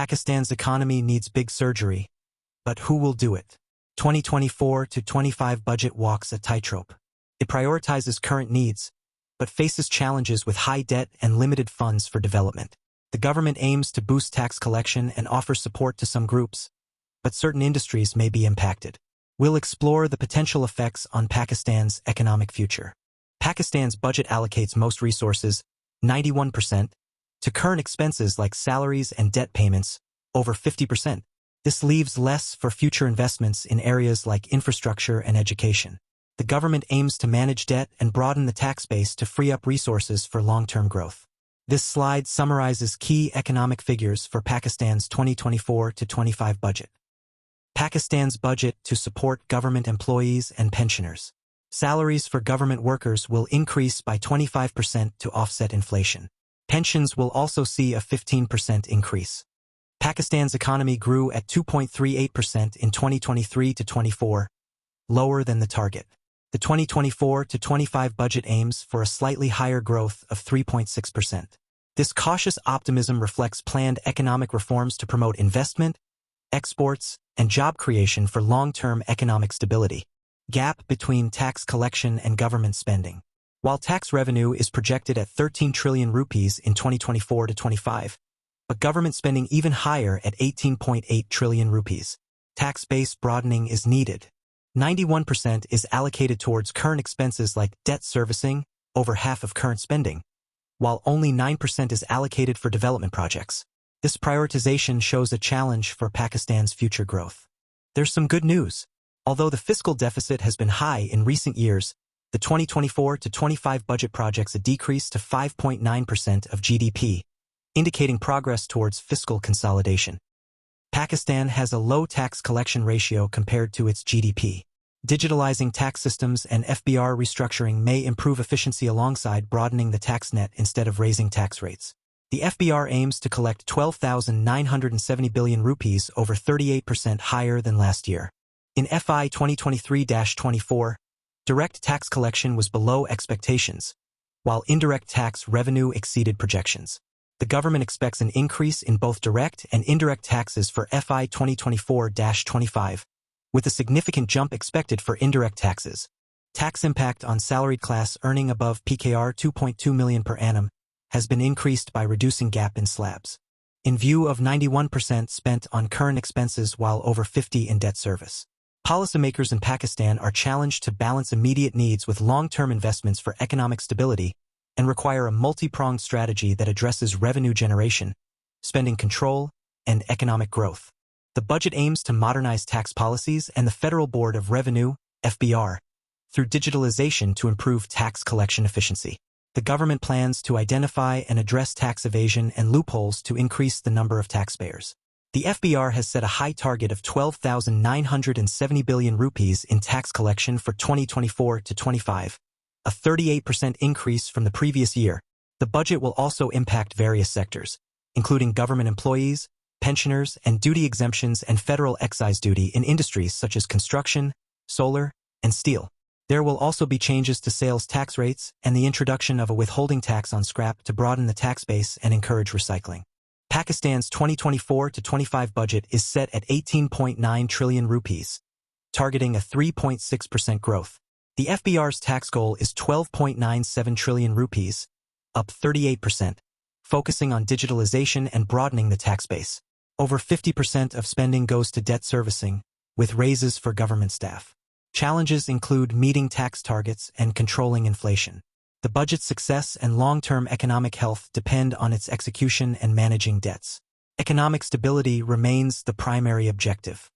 Pakistan's economy needs big surgery, but who will do it? 2024-25 budget walks a tightrope. It prioritizes current needs, but faces challenges with high debt and limited funds for development. The government aims to boost tax collection and offer support to some groups, but certain industries may be impacted. We'll explore the potential effects on Pakistan's economic future. Pakistan's budget allocates most resources, 91%, to current expenses like salaries and debt payments, over 50%. This leaves less for future investments in areas like infrastructure and education. The government aims to manage debt and broaden the tax base to free up resources for long-term growth. This slide summarizes key economic figures for Pakistan's 2024-25 budget. Pakistan's budget to support government employees and pensioners. Salaries for government workers will increase by 25% to offset inflation. Pensions will also see a 15% increase. Pakistan's economy grew at 2.38% in 2023-24, lower than the target. The 2024-25 budget aims for a slightly higher growth of 3.6%. This cautious optimism reflects planned economic reforms to promote investment, exports, and job creation for long-term economic stability. Gap between tax collection and government spending. While tax revenue is projected at 13 trillion rupees in 2024-25, but government spending even higher at 18.8 trillion rupees. Tax base broadening is needed. 91% is allocated towards current expenses like debt servicing, over half of current spending, while only 9% is allocated for development projects. This prioritization shows a challenge for Pakistan's future growth. There's some good news. Although the fiscal deficit has been high in recent years, the 2024-25 budget projects a decrease to 5.9% of GDP, indicating progress towards fiscal consolidation. Pakistan has a low tax collection ratio compared to its GDP. Digitalizing tax systems and FBR restructuring may improve efficiency alongside broadening the tax net instead of raising tax rates. The FBR aims to collect 12,970 billion rupees, over 38% higher than last year. In FY 2023-24, direct tax collection was below expectations, while indirect tax revenue exceeded projections. The government expects an increase in both direct and indirect taxes for FY 2024-25, with a significant jump expected for indirect taxes. Tax impact on salaried class earning above PKR 2.2 million per annum has been increased by reducing gap in slabs. In view of 91% spent on current expenses while over 50% in debt service. Policymakers in Pakistan are challenged to balance immediate needs with long-term investments for economic stability and require a multi-pronged strategy that addresses revenue generation, spending control, and economic growth. The budget aims to modernize tax policies and the Federal Board of Revenue, FBR, through digitalization to improve tax collection efficiency. The government plans to identify and address tax evasion and loopholes to increase the number of taxpayers. The FBR has set a high target of 12,970 billion rupees in tax collection for 2024-25, a 38% increase from the previous year. The budget will also impact various sectors, including government employees, pensioners, and duty exemptions and federal excise duty in industries such as construction, solar, and steel. There will also be changes to sales tax rates and the introduction of a withholding tax on scrap to broaden the tax base and encourage recycling. Pakistan's 2024-25 budget is set at 18.9 trillion rupees, targeting a 3.6% growth. The FBR's tax goal is 12.97 trillion rupees, up 38%, focusing on digitalization and broadening the tax base. Over 50% of spending goes to debt servicing, with raises for government staff. Challenges include meeting tax targets and controlling inflation. The budget's success and long-term economic health depend on its execution and managing debts. Economic stability remains the primary objective.